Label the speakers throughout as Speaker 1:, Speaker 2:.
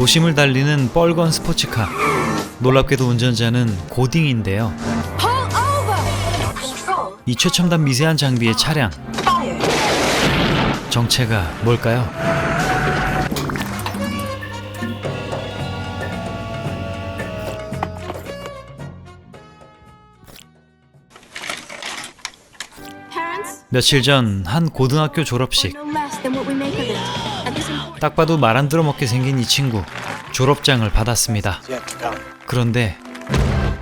Speaker 1: 도심을 달리는 뻘건 스포츠카. 놀랍게도 운전자는 고딩인데요. 이 최첨단 미세한 장비의 차량. 정체가 뭘까요? 며칠 전 한 고등학교 졸업식. 딱 봐도 말 안 들어먹게 생긴 이 친구. 졸업장을 받았습니다. 그런데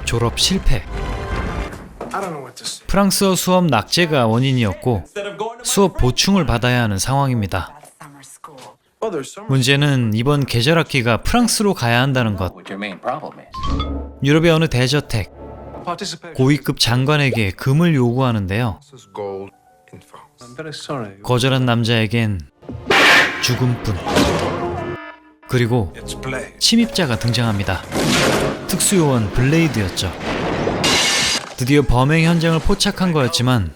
Speaker 1: 졸업 실패. 프랑스어 수업 낙제가 원인이었고 수업 보충을 받아야 하는 상황입니다. 문제는 이번 계절 학기가 프랑스로 가야 한다는 것. 유럽의 어느 대저택. 고위급 장관에게 금을 요구하는데요. 거절한 남자에겐 죽음뿐. 그리고 침입자가 등장합니다. 특수요원 블레이드였죠. 드디어 범행 현장을 포착한 거였지만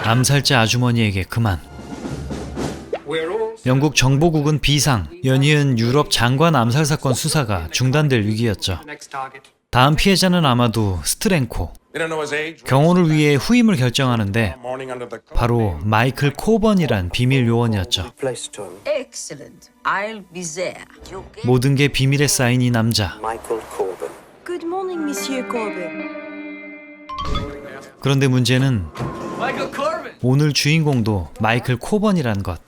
Speaker 1: 암살자 아주머니에게 그만. 영국 정보국은 비상, 연이은 유럽 장관 암살 사건 수사가 중단될 위기였죠. 다음 피해자는 아마도 스트랭코. 경호를 위해 후임을 결정하는데 바로 마이클 코번이란 비밀 요원이었죠. 모든 게 비밀에 쌓인 이 남자. 그런데 문제는 오늘 주인공도 마이클 코번이란 것.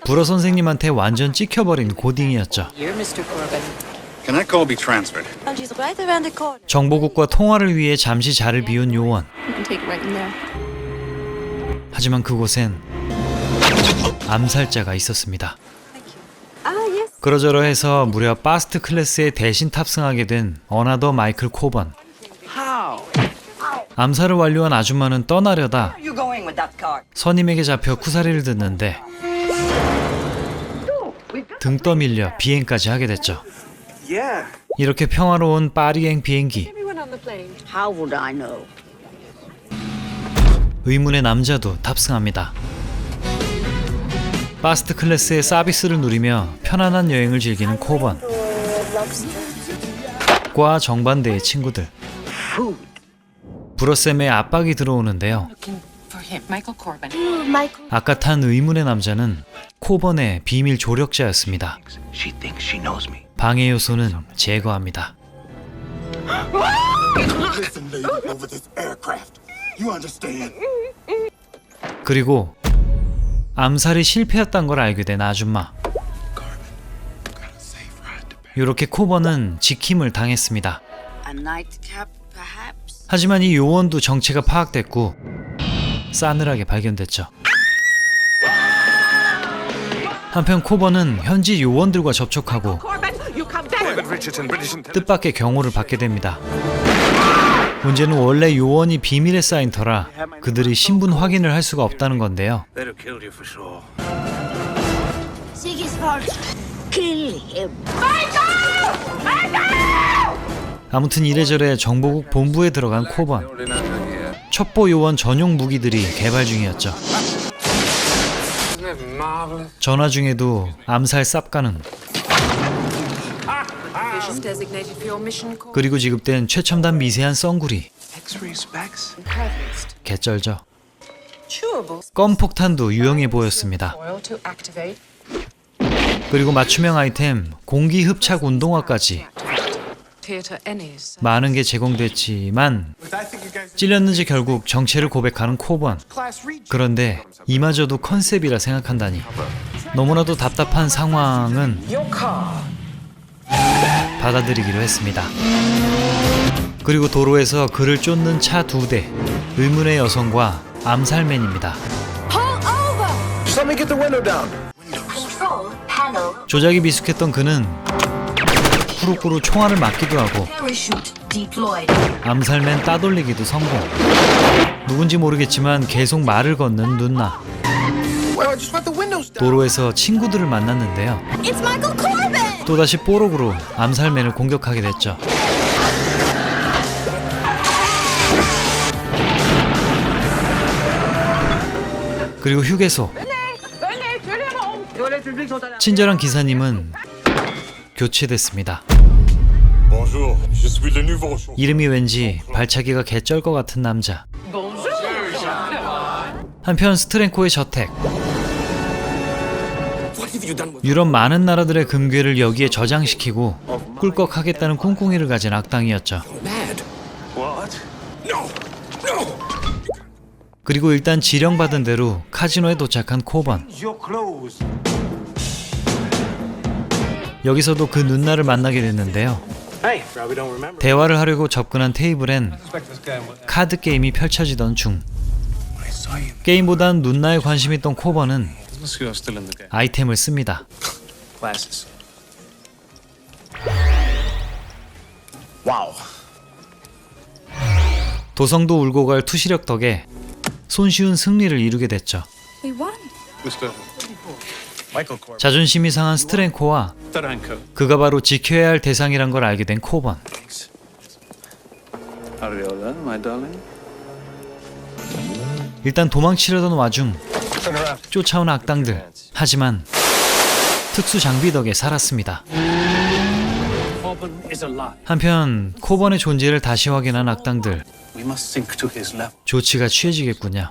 Speaker 1: 불어 선생님한테 완전 찍혀버린 고딩이었죠.
Speaker 2: Can that call be transferred?
Speaker 1: 정보국과 통화를 위해 잠시 자리를 비운 요원. 하지만 그곳엔 암살자가 있었습니다. 그러저러해서 무려 파스트 클래스에 대신 탑승하게 된 어나더 마이클 코번. 암살을 완료한 아줌마는 떠나려다 선임에게 잡혀 쿠사리를 듣는데 등 떠밀려 비행까지 하게 됐죠. 이렇게 평화로운 파리행 비행기. 의문의 남자도 탑승합니다. 파스트 클래스의 서비스를 누리며 편안한 여행을 즐기는 코번. 과 정반대의 친구들. 브러셈에 압박이 들어오는데요. 아까 탄 의문의 남자는 코번의 비밀 조력자였습니다. 방해 요소는 제거합니다. 그리고 암살이 실패했던 걸 알게 된 아줌마. 이렇게 코번은 지킴을 당했습니다. 하지만 이 요원도 정체가 파악됐고 싸늘하게 발견됐죠. 한편 코번은 현지 요원들과 접촉하고 뜻밖의 경호를 받게 됩니다. 문제는 원래 요원이 비밀에 쌓인 터라 그들이 신분 확인을 할 수가 없다는 건데요. 아무튼 이래저래 정보국 본부에 들어간 코번. 첩보 요원 전용 무기들이 개발 중이었죠. 전화 중에도 암살 쌉가능. 그리고 지급된 최첨단 미세한 썬구리. 개쩔죠. 껌 폭탄도 유용해 보였습니다. 그리고 맞춤형 아이템 공기 흡착 운동화까지. 많은 게 제공됐지만 찔렸는지 결국 정체를 고백하는 코번. 그런데 이마저도 컨셉이라 생각한다니. 너무나도 답답한 상황은 받아들이기로 했습니다. 그리고 도로에서 그를 쫓는 차 2대. 의문의 여성과 암살맨입니다. 조작이 미숙했던 그는 후루꾸루 총알을 맞기도 하고 암살맨 따돌리기도 성공. 누군지 모르겠지만 계속 말을 걷는 눈나. 도로에서 친구들을 만났는데요. 또다시 뽀록으로 암살맨을 공격하게 됐죠. 그리고 휴게소. 친절한 기사님은 교체됐습니다.
Speaker 3: Bonjour, je suis le nouveau.
Speaker 1: 이름이 왠지 발차기가 개쩔 것 같은 남자. 한편 스트랭코의 저택. 유럽 많은 나라들의 금괴를 여기에 저장시키고 꿀꺽하겠다는 꿍꿍이를 가진 악당이었죠. 그리고 일단 지령받은 대로 카지노에 도착한 코번. 여기서도 그 눈나를 만나게 됐는데요. 대화를 하려고 접근한 테이블엔 카드 게임이 펼쳐지던 중 게임보단 눈나에 관심 있던 코번은 아이템을 씁니다. 도성도 울고 갈 투시력 덕에 손쉬운 승리를 이루게 됐죠. 자존심이 상한 스트랭코와 그가 바로 지켜야 할 대상이란 걸 알게 된 코번. 일단 도망치려던 와중 쫓아온 악당들. 하지만 특수 장비 덕에 살았습니다. 한편 코번의 존재를 다시 확인한 악당들. 조치가 취해지겠군요.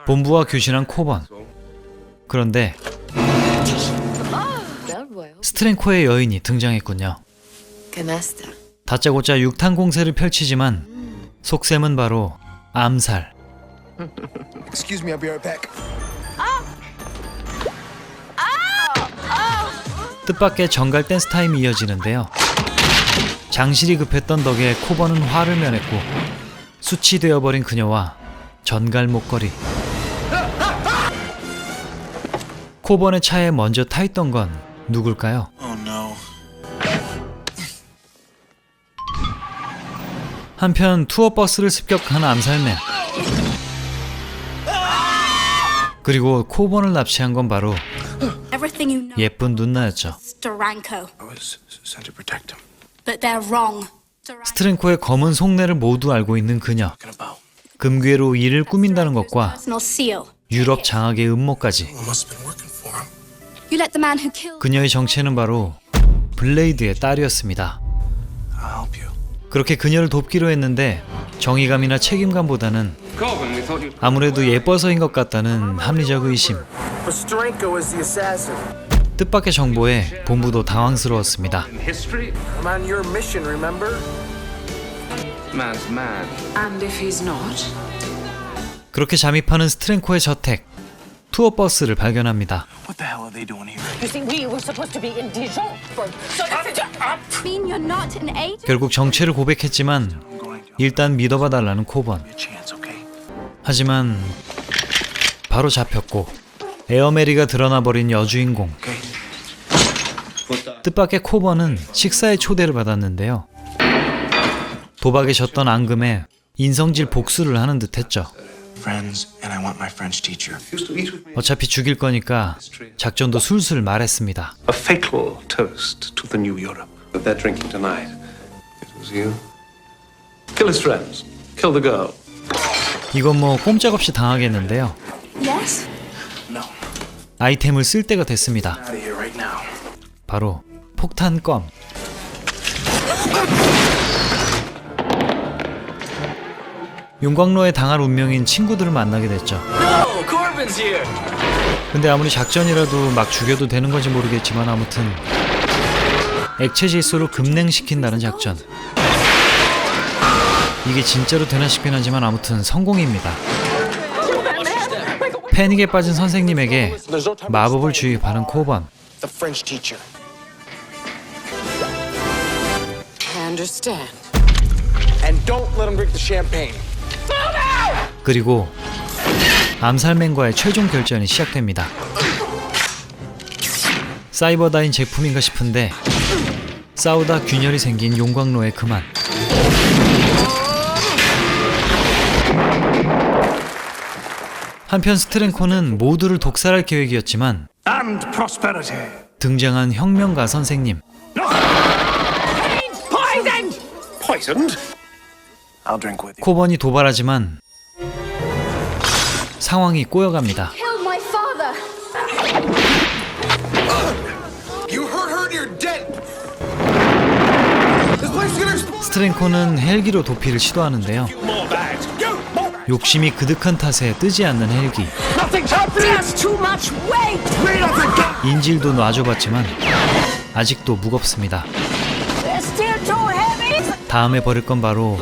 Speaker 1: 본부와 교신한 코번. 그런데 스트랭코의 여인이 등장했군요. 다짜고짜 육탄 공세를 펼치지만 속셈은 바로 암살. 뜻밖의 정갈 댄스 타임이 이어지는데요. 장실이 급했던 덕에 코번은 화를 면했고 수치되어버린 그녀와 전갈 목걸이. 코번의 차에 먼저 타있던 건 누굴까요? 한편 투어버스를 습격한 암살맨. 그리고 코번을 납치한 건 바로 예쁜 눈나였죠. 스트랭코의 검은 속내를 모두 알고 있는 그녀. 금괴로 일을 꾸민다는 것과 유럽 장악의 음모까지. 그녀의 정체는 바로 블레이드의 딸이었습니다. 그렇게 그녀를 돕기로 했는데 정의감이나 책임감보다는 아무래도 예뻐서인 것 같다는 합리적 의심. 뜻밖의 정보에 본부도 당황스러웠습니다. 그렇게 잠입하는 스트랭코의 저택. 투어버스를 발견합니다. 결국 정체를 고백했지만 일단 믿어봐달라는 코번. 하지만 바로 잡혔고 에어메리가 드러나버린 여주인공. 뜻밖의 코번은 식사의 초대를 받았는데요. 도박에 졌던 앙금에 인성질 복수를 하는 듯 했죠. 어차피 죽일 거니까 작전도 술술 말했습니다.
Speaker 4: A fatal toast to the new Europe. That they're drinking tonight. It was you. Kill his friends. Kill the girl.
Speaker 1: 이건 뭐 꼼짝없이 당하겠는데요.
Speaker 5: Yes?
Speaker 1: 아이템을 쓸 때가 됐습니다. 바로 폭탄검. 용광로에 당할 운명인 친구들을 만나게 됐죠. 근데 아무리 작전이라도 막 죽여도 되는 건지 모르겠지만 아무튼 액체 질소로 급냉시킨다는 작전. 이게 진짜로 되나 싶긴 하지만 아무튼 성공입니다. 패닉에 빠진 선생님에게 마법을 주입하는 코번. 그리고 암살맨과의 최종 결전이 시작됩니다. 사이버다인 제품인가 싶은데 싸우다 균열이 생긴 용광로에 그만. 한편 스트랭코는 모두를 독살할 계획이었지만 등장한 혁명가 선생님. 코번이 도발하지만 상황이 꼬여갑니다.
Speaker 5: Killed my father.
Speaker 2: You hurt her and you're dead. This place is gonna explode.
Speaker 1: 스트랭코는 헬기로 도피를 시도하는데요.
Speaker 3: More bags. Go! More!
Speaker 1: 욕심이 그득한 탓에 뜨지 않는 헬기.
Speaker 5: That's too much weight.
Speaker 1: 인질도 놔줘봤지만 아직도 무겁습니다.
Speaker 5: They're still too heavy.
Speaker 1: 다음에 버릴 건 바로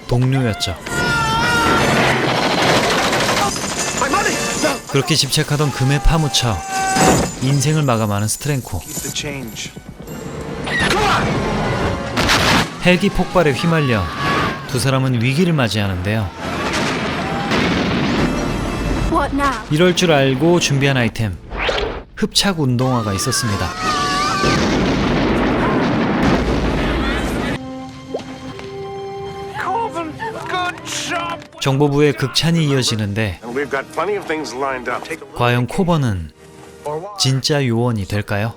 Speaker 1: 동료였죠.
Speaker 2: My money.
Speaker 1: 그렇게 집착하던 금에 파묻혀 인생을 마감하는 스트랭코.
Speaker 2: The change.
Speaker 1: 헬기 폭발에 휘말려 두 사람은 위기를 맞이하는데요.
Speaker 5: What now?
Speaker 1: 이럴 줄 알고 준비한 아이템, 흡착 운동화가 있었습니다.
Speaker 3: Corbin, good job!
Speaker 1: 정보부의 극찬이 이어지는데
Speaker 3: And we've got plenty of things lined up. Take a
Speaker 1: 과연 코번은 진짜 요원이 될까요?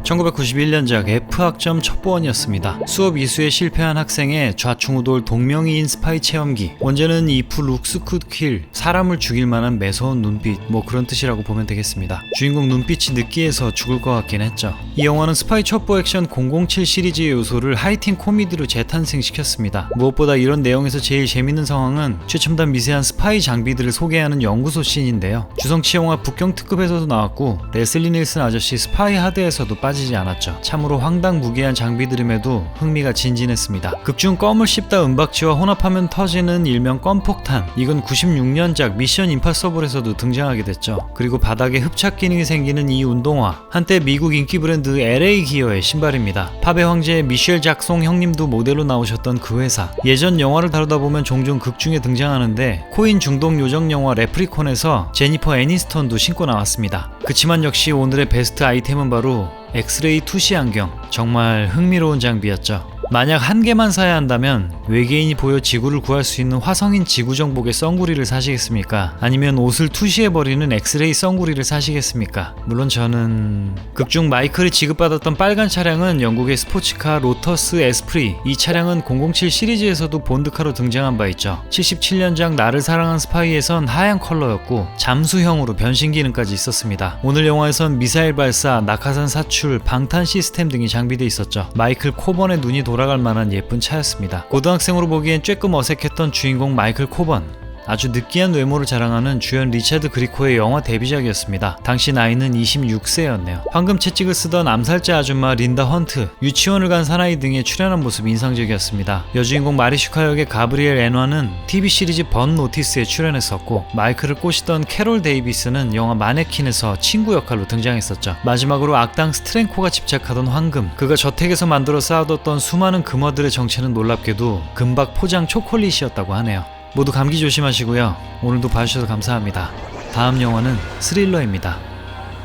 Speaker 1: 1991년작 F학점 첩보원이었습니다. 수업 이수에 실패한 학생의 좌충우돌 동명이인 스파이 체험기. 원제는 이프 룩스쿠킬, 사람을 죽일 만한 매서운 눈빛, 뭐 그런 뜻이라고 보면 되겠습니다. 주인공 눈빛이 느끼해서 죽을 것 같긴 했죠. 이 영화는 스파이 첩보 액션 007 시리즈의 요소를 하이틴 코미디로 재탄생시켰습니다. 무엇보다 이런 내용에서 제일 재밌는 상황은 최첨단 미세한 스파이 장비들을 소개하는 연구소 씬인데요. 주성치 영화 북경특급에서도 나왔고 레슬리 닐슨 아저씨 스파이 하드에서도 빠지지 않았죠. 참으로 황당무계한 장비들임에도 흥미가 진진했습니다. 극중 껌을 씹다 은박지와 혼합하면 터지는 일명 껌폭탄. 이건 96년작 미션 임파서블에서도 등장하게 됐죠. 그리고 바닥에 흡착 기능이 생기는 이 운동화, 한때 미국 인기 브랜드 LA 기어의 신발입니다. 팝의 황제 미셸 작송 형님도 모델로 나오셨던 그 회사. 예전 영화를 다루다 보면 종종 극중에 등장하는데 코인 중독 요정 영화 레프리콘에서 제니퍼 애니스턴도 신고 나왔습니다. 그치만 역시 오늘의 베스트 아이템은 바로 엑스레이 투시 안경. 정말 흥미로운 장비였죠. 만약 한 개만 사야 한다면 외계인이 보여 지구를 구할 수 있는 화성인 지구정복의 썬구리를 사시겠습니까? 아니면 옷을 투시해버리는 엑스레이 썬구리를 사시겠습니까? 물론 저는 극중 마이클이 지급받았던 빨간 차량은 영국의 스포츠카 로터스 에스프리. 이 차량은 007 시리즈에서도 본드카로 등장한 바 있죠. 77년작 나를 사랑한 스파이에선 하얀 컬러였고 잠수형으로 변신 기능까지 있었습니다. 오늘 영화에선 미사일 발사, 낙하산 사출, 방탄 시스템 등이 장비되어 있었죠. 마이클 코번의 눈이 돌아갈 만한 예쁜 차였습니다. 고등학생으로 보기엔 조금 어색했던 주인공 마이클 코번. 아주 느끼한 외모를 자랑하는 주연 리차드 그리코의 영화 데뷔작이었습니다. 당시 나이는 26세였네요. 황금 채찍을 쓰던 암살자 아줌마 린다 헌트, 유치원을 간 사나이 등에 출연한 모습이 인상적이었습니다. 여주인공 마리슈카 역의 가브리엘 애너는 TV 시리즈 번 노티스에 출연했었고 마이클을 꼬시던 캐롤 데이비스는 영화 마네킨에서 친구 역할로 등장했었죠. 마지막으로 악당 스트랭코가 집착하던 황금, 그가 저택에서 만들어 쌓아뒀던 수많은 금화들의 정체는 놀랍게도 금박 포장 초콜릿이었다고 하네요. 모두 감기 조심하시고요. 오늘도 봐주셔서 감사합니다. 다음 영화는 스릴러입니다.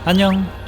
Speaker 1: 안녕!